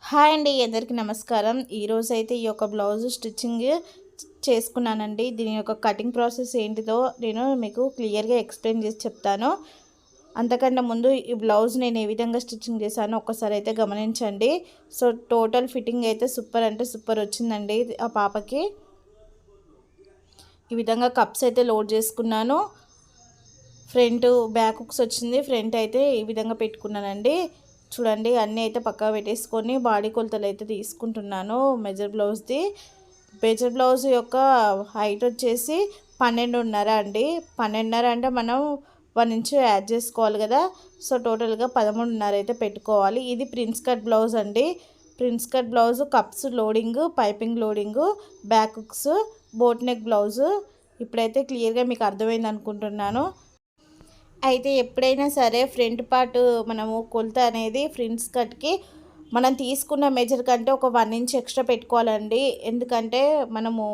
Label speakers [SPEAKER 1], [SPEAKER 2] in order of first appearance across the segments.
[SPEAKER 1] Hi అండి, అందరికీ నమస్కారం. ఈరోజైతే ఈ యొక్క బ్లౌజ్ స్టిచ్చింగ్ చేసుకున్నానండి. దీని యొక్క కటింగ్ ప్రాసెస్ ఏంటిదో నేను మీకు క్లియర్గా ఎక్స్ప్లెయిన్ చేసి చెప్తాను. అంతకన్నా ముందు ఈ బ్లౌజ్ నేను ఏ విధంగా స్టిచ్చింగ్ చేశానో ఒక్కసారి అయితే గమనించండి. సో టోటల్ ఫిట్టింగ్ అయితే సూపర్ అంటే సూపర్ వచ్చిందండి. ఆ పాపకి ఈ విధంగా కప్స్ అయితే లోడ్ చేసుకున్నాను. ఫ్రంట్ బ్యాక్ హుక్స్ వచ్చింది. ఫ్రంట్ అయితే ఈ విధంగా పెట్టుకున్నానండి. చూడండి, అన్నీ అయితే పక్కా పెట్టేసుకొని బాడీ కొలతలు అయితే తీసుకుంటున్నాను. మెజర్ బ్లౌజ్ యొక్క హైట్ వచ్చేసి 12.5 అండి. 12.5 అంటే మనం 1 ఇంచ్ యాడ్ చేసుకోవాలి కదా. సో టోటల్గా 13.5 అయితే పెట్టుకోవాలి. ఇది ప్రిన్స్ కట్ బ్లౌజ్ అండి. Prince cut blouse cups loading, piping loading, back hooks, boat neck blouse. ఇప్పుడైతే క్లియర్గా మీకు అర్థమైంది అనుకుంటున్నాను. అయితే ఎప్పుడైనా సరే ఫ్రంట్ పార్ట్ మనము కొలత అనేది ఫ్రంట్స్ కట్కి మనం తీసుకున్న మెజర్ కంటే ఒక 1 ఇంచ్ ఎక్స్ట్రా పెట్టుకోవాలండి. ఎందుకంటే మనము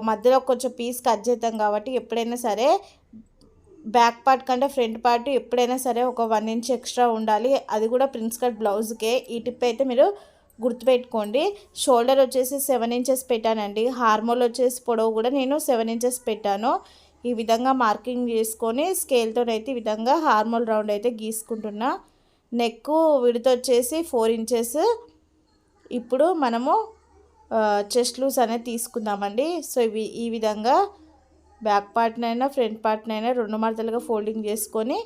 [SPEAKER 1] మధ్యలో కొంచెం పీస్ కట్ చేద్దాం కాబట్టి ఎప్పుడైనా సరే బ్యాక్ పార్ట్ కంటే ఫ్రంట్ పార్ట్ ఎప్పుడైనా సరే ఒక 1 ఇంచ్ ఎక్స్ట్రా ఉండాలి. అది కూడా ప్రిన్స్ కట్ బ్లౌజ్కే. ఈ టిప్ అయితే మీరు గుర్తుపెట్టుకోండి. షోల్డర్ వచ్చేసి 7 ఇంచెస్ పెట్టానండి. హార్మోల్ వచ్చేసి పొడవు కూడా నేను 7 ఇంచెస్ పెట్టాను. ఈ విధంగా మార్కింగ్ చేసుకొని స్కేల్తోనైతే ఈ విధంగా హార్మోల్ రౌండ్ అయితే గీసుకుంటున్నా. నెక్ విడత వచ్చేసి 4 ఇంచెస్. ఇప్పుడు మనము చెస్ట్ లూజ్ అనేది తీసుకుందామండి. సో ఈ విధంగా బ్యాక్ పార్ట్నైనా ఫ్రంట్ పార్ట్నైనా 2 మడతలుగా ఫోల్డింగ్ చేసుకొని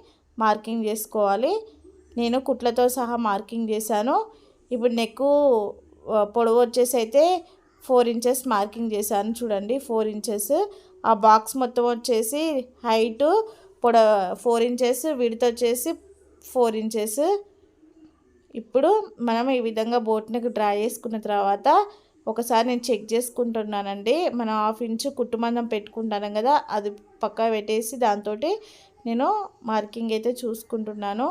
[SPEAKER 1] మార్కింగ్ చేసుకోవాలి. నేను కుట్లతో సహా మార్కింగ్ చేశాను. ఇప్పుడు నెక్ పొడవు వచ్చేసి అయితే 4 ఇంచెస్ మార్కింగ్ చేశాను. చూడండి, 4 ఇంచెస్. ఆ బాక్స్ మొత్తం వచ్చేసి హైటు 4 ఇంచెస్, విడ్త్ వచ్చేసి 4 ఇంచెస్. ఇప్పుడు మనం ఈ విధంగా బోట్ నెక్ డ్రా చేసుకున్న తర్వాత ఒకసారి నేను చెక్ చేసుకుంటున్నానండి. మనం 1/2 ఇంచు కుట్టుమందం పెట్టుకుంటాను కదా, అది పక్కా పెట్టేసి దాంతో నేను మార్కింగ్ అయితే చూసుకుంటున్నాను.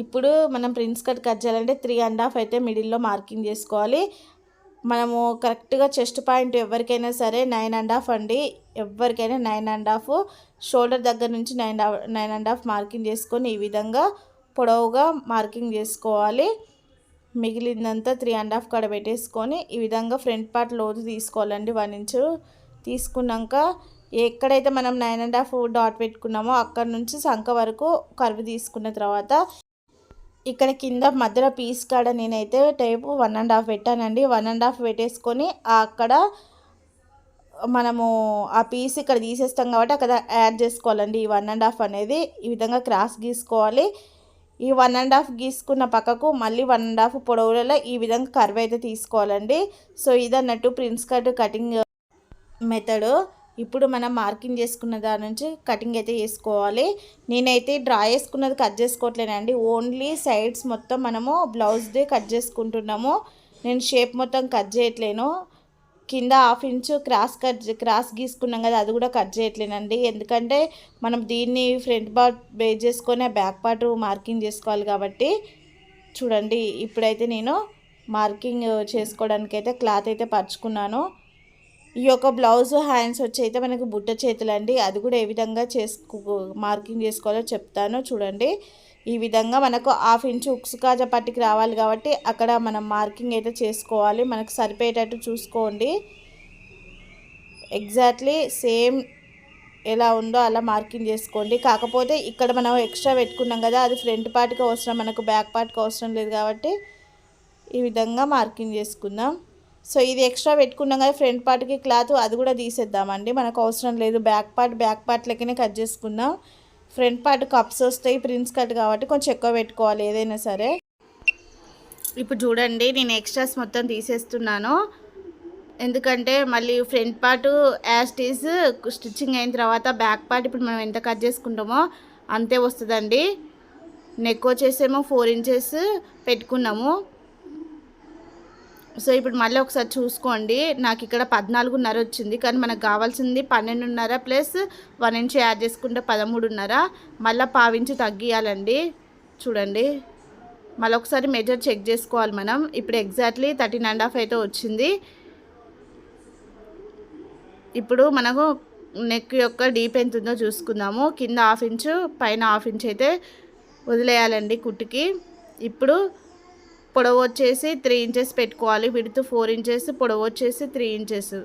[SPEAKER 1] ఇప్పుడు మనం ప్రిన్స్ కట్ చేయాలంటే 3.5 అయితే మిడిల్లో మార్కింగ్ చేసుకోవాలి. మనము కరెక్ట్గా చెస్ట్ పాయింట్ ఎవరికైనా సరే 9.5 అండి. ఎవరికైనా 9.5. షోల్డర్ దగ్గర నుంచి 9.5 మార్కింగ్ చేసుకొని ఈ విధంగా పొడవుగా మార్కింగ్ చేసుకోవాలి. మిగిలిందంతా 3.5 కాడ పెట్టేసుకొని ఈ విధంగా ఫ్రంట్ పార్ట్ లోతు తీసుకోవాలండి. 1 ఇంచు తీసుకున్నాక ఎక్కడైతే మనం 9.5 డాట్ పెట్టుకున్నామో అక్కడ నుంచి సంక వరకు కర్వ్ తీసుకున్న తర్వాత ఇక్కడ కింద మధ్యలో పీస్ కాడ నేనైతే టేపు 1.5 పెట్టానండి. 1.5 పెట్టేసుకొని అక్కడ మనము ఆ పీస్ ఇక్కడ తీసేస్తాం కాబట్టి అక్కడ యాడ్ చేసుకోవాలండి. ఈ 1.5 అనేది ఈ విధంగా క్రాస్ గీసుకోవాలి. ఈ 1.5 గీసుకున్న పక్కకు మళ్ళీ 1.5 పొడవులలో ఈ విధంగా కర్వ్ అయితే తీసుకోవాలండి. సో ఇదన్నట్టు ప్రిన్స్ కట్ కటింగ్ మెథడు. ఇప్పుడు మనం మార్కింగ్ చేసుకున్న దాని నుంచి కటింగ్ అయితే చేసుకోవాలి. నేనైతే డ్రా చేసుకున్నది కట్ చేసుకోవట్లేనండి. ఓన్లీ సైడ్స్ మొత్తం మనము బ్లౌజ్దే కట్ చేసుకుంటున్నాము. నేను షేప్ మొత్తం కట్ చేయట్లేను. కింద 1/2 ఇంచు క్రాస్ గీసుకున్నాం కదా, అది కూడా కట్ చేయట్లేనండి. ఎందుకంటే మనం దీన్ని ఫ్రంట్ పార్ట్ బేస్ చేసుకొని బ్యాక్ పార్ట్ మార్కింగ్ చేసుకోవాలి కాబట్టి. చూడండి, ఇప్పుడైతే నేను మార్కింగ్ చేసుకోవడానికి అయితే క్లాత్ అయితే పరుచుకున్నాను. ఈ యొక్క బ్లౌజ్ హ్యాండ్స్ వచ్చి అయితే మనకు బుట్ట చేతులు అండి. అది కూడా ఏ విధంగా మార్కింగ్ చేసుకోవాలో చెప్తాను. చూడండి, ఈ విధంగా మనకు 1/2 ఇంచు ఉక్సు కాజా పట్టికి రావాలి కాబట్టి అక్కడ మనం మార్కింగ్ అయితే చేసుకోవాలి. మనకు సరిపోయేటట్టు చూసుకోండి. ఎగ్జాక్ట్లీ సేమ్ ఎలా ఉందో అలా మార్కింగ్ చేసుకోండి. కాకపోతే ఇక్కడ మనం ఎక్స్ట్రా పెట్టుకున్నాం కదా, అది ఫ్రంట్ పార్ట్కి అవసరం, మనకు బ్యాక్ పార్ట్కి అవసరం లేదు కాబట్టి ఈ విధంగా మార్కింగ్ చేసుకుందాం. సో ఇది ఎక్స్ట్రా పెట్టుకున్నాం కదా ఫ్రంట్ పార్ట్కి క్లాత్, అది కూడా తీసేద్దామండి. మనకు అవసరం లేదు. బ్యాక్ పార్ట్ లెక్కనే కట్ చేసుకుందాం. ఫ్రంట్ పార్ట్ కప్స్ వస్తాయి, ప్రిన్స్ కట్ కాబట్టి కొంచెం ఎక్కువ పెట్టుకోవాలి ఏదైనా సరే. ఇప్పుడు చూడండి, నేను ఎక్స్ట్రాస్ మొత్తం తీసేస్తున్నాను. ఎందుకంటే మళ్ళీ front part as it is stitching అయిన తర్వాత బ్యాక్ పార్ట్ ఇప్పుడు మనం ఎంత కట్ చేసుకుంటామో అంతే వస్తుందండి. నెక్ వచ్చేసేమో 4 ఇంచెస్ పెట్టుకున్నాము. సో ఇప్పుడు మళ్ళీ ఒకసారి చూసుకోండి. నాకు ఇక్కడ 14.5 వచ్చింది, కానీ మనకు కావాల్సింది 12.5 ప్లస్ 1 ఇంచ్ యాడ్ చేసుకుంటే 13.5. మళ్ళీ 1/2 ఇంచు తగ్గియాలండి. చూడండి, మళ్ళీ ఒకసారి మెజర్ చెక్ చేసుకోవాలి మనం. ఇప్పుడు ఎగ్జాక్ట్లీ 13.5 అయితే వచ్చింది. ఇప్పుడు మనకు నెక్ యొక్క డీప్ ఎంత ఉందో చూసుకుందాము. కింద 1/2 ఇంచు, పైన 1/2 ఇంచ్ అయితే వదిలేయాలండి కుట్టుకి. ఇప్పుడు పొడవు వచ్చేసి 3 ఇంచెస్ పెట్టుకోవాలి. విడ్త్ 4 ఇంచెస్, పొడవు వచ్చేసి 3 ఇంచెస్.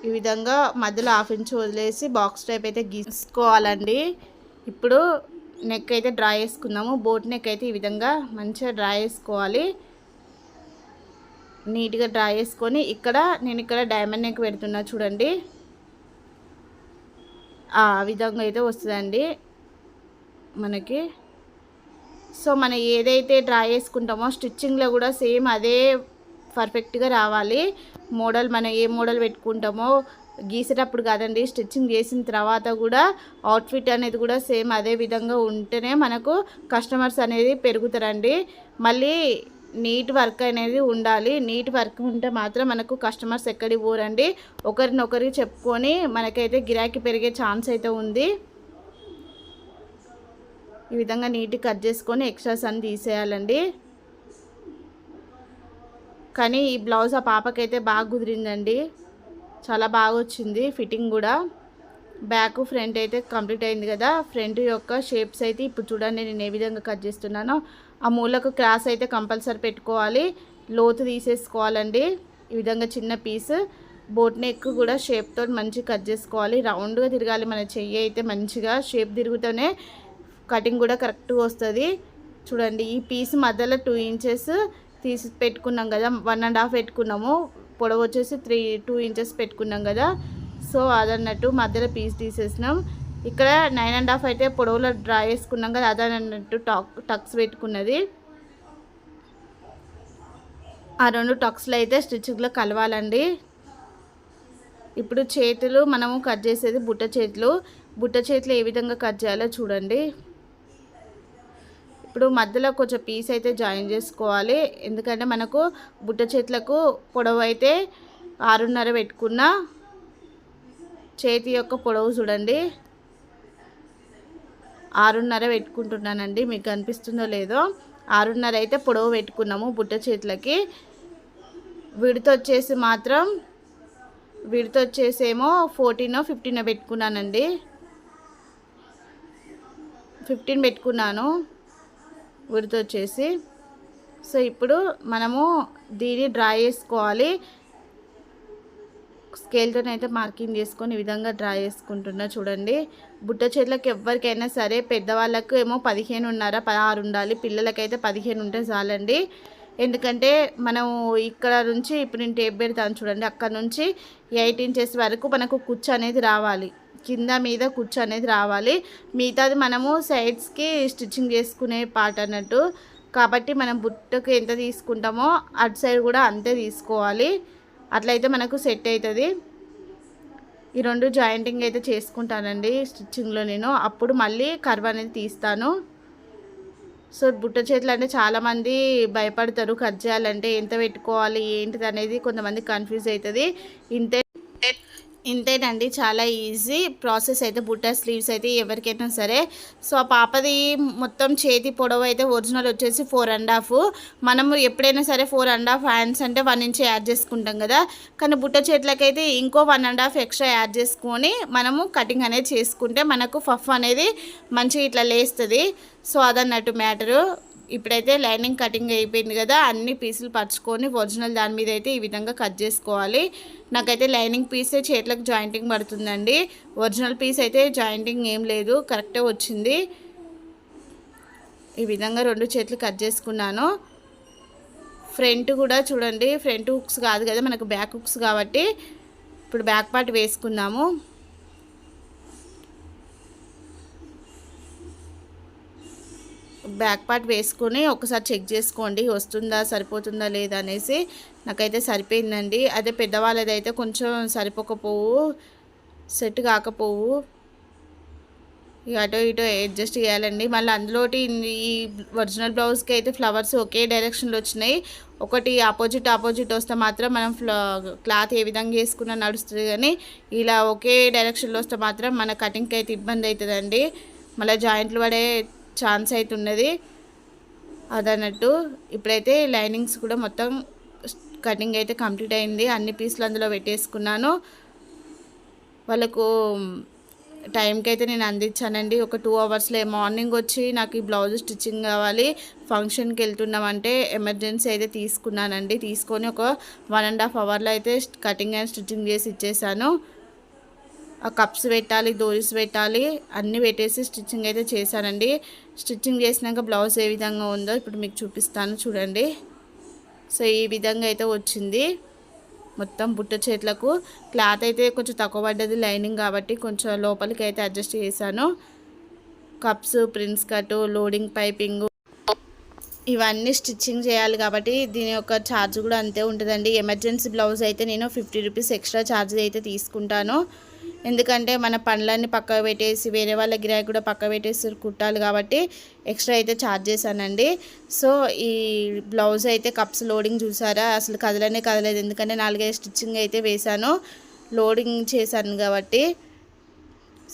[SPEAKER 1] ఈ విధంగా మధ్యలో 1/2 ఇంచ్ వదిలేసి బాక్స్ టైప్ అయితే గీసుకోవాలండి. ఇప్పుడు నెక్ అయితే డ్రా చేసుకుందాము. బోట్ నెక్ అయితే ఈ విధంగా మంచిగా డ్రా చేసుకోవాలి. నీట్గా డ్రా చేసుకొని నేను ఇక్కడ డైమండ్ నెక్ పెడుతున్నా చూడండి. ఆ విధంగా అయితే వస్తుందండి మనకి. సో మనం ఏదైతే డ్రా చేసుకుంటామో స్టిచ్చింగ్లో కూడా సేమ్ అదే పర్ఫెక్ట్గా రావాలి. మోడల్ మనం ఏ మోడల్ పెట్టుకుంటామో గీసేటప్పుడు కాదండి, స్టిచ్చింగ్ చేసిన తర్వాత కూడా అవుట్ఫిట్ అనేది కూడా సేమ్ అదే విధంగా ఉంటేనే మనకు కస్టమర్స్ అనేది పెరుగుతారండి. మళ్ళీ నీట్ వర్క్ అనేది ఉండాలి. నీట్ వర్క్ ఉంటే మాత్రం మనకు కస్టమర్స్ ఎక్కడికి పోరండి. ఒకరినొకరికి చెప్పుకొని మనకైతే గిరాకీ పెరిగే ఛాన్స్ అయితే ఉంది. ఈ విధంగా నీట్గా కట్ చేసుకొని ఎక్స్ట్రాస్ అన్ని తీసేయాలండి. కానీ ఈ బ్లౌజ్ ఆ పాపకైతే బాగా కుదిరిందండి, చాలా బాగా వచ్చింది ఫిట్టింగ్ కూడా. బ్యాక్ ఫ్రంట్ అయితే కంప్లీట్ అయింది కదా. ఫ్రంట్ యొక్క షేప్స్ అయితే ఇప్పుడు చూడండి నేను ఏ విధంగా కట్ చేస్తున్నానో. ఆ మూలకు క్రాస్ అయితే కంపల్సరీ పెట్టుకోవాలి. లోతు తీసేసుకోవాలండి. ఈ విధంగా చిన్న పీస్. బోట్ నెక్ కూడా షేప్తో మంచిగా కట్ చేసుకోవాలి. రౌండ్గా తిరగాలి మన చెయ్యి అయితే, మంచిగా షేప్ తిరుగుతూనే కటింగ్ కూడా కరెక్ట్గా వస్తుంది. చూడండి ఈ పీస్ మధ్యలో 2 ఇంచెస్ తీసి పెట్టుకున్నాం కదా, 1.5 పెట్టుకున్నాము. పొడవు వచ్చేసి 2 ఇంచెస్ పెట్టుకున్నాం కదా. సో అదన్నట్టు మధ్యలో పీస్ తీసేసినాం. ఇక్కడ 9.5 అయితే పొడవులో డ్రా చేసుకున్నాం కదా, అదన్నట్టు టక్స్ పెట్టుకున్నది. ఆ 2 టక్స్లు అయితే స్టిచ్చింగ్లో కలవాలండి. ఇప్పుడు చేతులు మనము కట్ చేసేది బుట్ట చేతులు ఏ విధంగా కట్ చేయాలో చూడండి. ఇప్పుడు మధ్యలో కొంచెం పీస్ అయితే జాయిన్ చేసుకోవాలి. ఎందుకంటే మనకు బుట్ట చేతులకు పొడవు అయితే 6.5 పెట్టుకున్న చేతి యొక్క పొడవు చూడండి 6.5 పెట్టుకుంటున్నానండి. మీకు కనిపిస్తుందో లేదో, 6.5 అయితే పొడవు పెట్టుకున్నాము బుట్ట చేతులకి. విడత వచ్చేసేమో 14 15 పెట్టుకున్నానండి. 15 పెట్టుకున్నాను విడత వచ్చేసి. సో ఇప్పుడు మనము దీన్ని డ్రా చేసుకోవాలి. స్కేల్తోనైతే మార్కింగ్ చేసుకొని ఈ విధంగా డ్రా చేసుకుంటున్నా చూడండి. బుట్ట చేతులకు ఎవరికైనా సరే, పెద్దవాళ్ళకు ఏమో 15.5 16 ఉండాలి, పిల్లలకైతే 15 ఉంటే చాలండి. ఎందుకంటే మనం ఇక్కడ నుంచి ఇప్పుడు నేను టేప్ పెడతాను చూడండి, అక్కడ నుంచి 8 ఇంచెస్ వరకు మనకు కుచ్చు అనేది రావాలి, కింద మీద కుచ్చు అనేది రావాలి. మిగతాది మనము సైడ్స్కి స్టిచ్చింగ్ చేసుకునే పార్ట్ అన్నట్టు. కాబట్టి మనం బుట్టకు ఎంత తీసుకుంటామో అటు సైడ్ కూడా అంతే తీసుకోవాలి. అట్లయితే మనకు సెట్ అవుతుంది. ఈ 2 జాయింటింగ్ అయితే చేసుకుంటానండి స్టిచ్చింగ్లో నేను. అప్పుడు మళ్ళీ కర్వ్ అనేది తీస్తాను. సో బుట్ట చేతులు అంటే చాలామంది భయపడతారు, కట్ చేయాలంటే ఎంత పెట్టుకోవాలి ఏంటిది అనేది కొంతమంది కన్ఫ్యూజ్ అవుతుంది. ఇంతేనండి, చాలా ఈజీ ప్రాసెస్ అయితే బుట్ట స్లీవ్స్ అయితే ఎవరికైనా సరే. సో ఆ పాపది మొత్తం చేతి పొడవు అయితే ఒరిజినల్ వచ్చేసి 4.5. మనము ఎప్పుడైనా సరే 4.5 హ్యాండ్స్ అంటే 1 ఇంచ్ యాడ్ చేసుకుంటాం కదా. కానీ బుట్ట చేతులకైతే ఇంకో 1.5 ఎక్స్ట్రా యాడ్ చేసుకొని మనము కటింగ్ అనేది చేసుకుంటే మనకు పఫ్ అనేది మంచిగా ఇట్లా లేస్తుంది. సో అదన్నట్టు మ్యాటరు. ఇప్పుడైతే లైనింగ్ కటింగ్ అయిపోయింది కదా, అన్ని పీసులు పరుచుకొని ఒరిజినల్ దాని మీద అయితే ఈ విధంగా కట్ చేసుకోవాలి. నాకైతే లైనింగ్ పీసే చేతులకు జాయింటింగ్ పడుతుందండి. ఒరిజినల్ పీస్ అయితే జాయింటింగ్ ఏం లేదు, కరెక్టే వచ్చింది. ఈ విధంగా 2 చేతులు కట్ చేసుకున్నాను. ఫ్రంట్ కూడా చూడండి, ఫ్రంట్ హుక్స్ కాదు కదా మనకు, బ్యాక్ హుక్స్ కాబట్టి ఇప్పుడు బ్యాక్ పార్ట్ వేసుకుందాము. బ్యాక్ పార్ట్ వేసుకొని ఒకసారి చెక్ చేసుకోండి వస్తుందా సరిపోతుందా లేదా అనేసి. నాకైతే సరిపోయిందండి. అదే పెద్దవాళ్ళది అయితే కొంచెం సరిపోకపోవు, సెట్ కాకపోవు, ఇక అటో ఇటో అడ్జస్ట్ చేయాలండి. మళ్ళీ అందులోటి ఈ ఒరిజినల్ బ్లౌజ్కి అయితే ఫ్లవర్స్ ఒకే డైరెక్షన్లో వచ్చినాయి. ఒకటి ఆపోజిట్ వస్తే మాత్రం మనం క్లాత్ ఏ విధంగా వేసుకున్నా నడుస్తుంది. కానీ ఇలా ఒకే డైరెక్షన్లో వస్తే మాత్రం మన కటింగ్కి అయితే ఇబ్బంది అవుతుందండి. మళ్ళీ జాయింట్లు పడే ఛాన్స్ అయితే ఉన్నది అదన్నట్టు. ఇప్పుడైతే లైనింగ్స్ కూడా మొత్తం కటింగ్ అయితే కంప్లీట్ అయింది. అన్ని పీసులు అందులో పెట్టేసుకున్నాను. వాళ్ళకు టైంకి అయితే నేను అందించానండి. ఒక 2 అవర్స్‌లో మార్నింగ్ వచ్చి నాకు ఈ బ్లౌజ్ స్టిచ్చింగ్ కావాలి, ఫంక్షన్కి వెళ్తున్నామంటే ఎమర్జెన్సీ అయితే తీసుకున్నానండి. తీసుకొని ఒక 1.5 అవర్లో అయితే కటింగ్ అండ్ స్టిచ్చింగ్ చేసి ఇచ్చేసాను. ఆ కప్స్ పెట్టాలి, డోరీస్ పెట్టాలి, అన్నీ పెట్టేసి స్టిచ్చింగ్ అయితే చేశానండి. స్టిచ్చింగ్ చేసినాక బ్లౌజ్ ఏ విధంగా ఉందో ఇప్పుడు మీకు చూపిస్తాను చూడండి. సో ఈ విధంగా అయితే వచ్చింది. మొత్తం బుట్ట చేతులకు క్లాత్ అయితే కొంచెం తక్కువ పడ్డది లైనింగ్ కాబట్టి కొంచెం లోపలికి అయితే అడ్జస్ట్ చేశాను. Cups, prince cut, loading piping ఇవన్నీ స్టిచ్చింగ్ చేయాలి కాబట్టి దీని యొక్క ఛార్జ్ కూడా అంతే ఉంటుందండి. ఎమర్జెన్సీ బ్లౌజ్ అయితే నేను 50 రూపీస్ ఎక్స్ట్రా ఛార్జ్ అయితే తీసుకుంటాను. ఎందుకంటే మన పనులన్నీ పక్కకు పెట్టేసి వేరే వాళ్ళ గిరాకీ కూడా పక్క పెట్టేసి కుట్టాలి కాబట్టి ఎక్స్ట్రా అయితే ఛార్జ్ చేశానండి. సో ఈ బ్లౌజ్ అయితే కప్స్ లోడింగ్ చూసారా, అసలు కదలనే కదలేదు. ఎందుకంటే 4-5 స్టిచ్చింగ్ అయితే వేశాను, లోడింగ్ చేశాను కాబట్టి.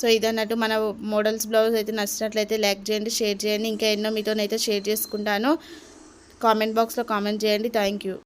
[SPEAKER 1] సో ఇదన్నట్టు మన మోడల్స్ బ్లౌజ్ అయితే నచ్చినట్లయితే లైక్ చేయండి, షేర్ చేయండి. ఇంకా ఎన్నో మీతోనైతే షేర్ చేసుకుంటాను. కామెంట్ బాక్స్లో కామెంట్ చేయండి. Thank you.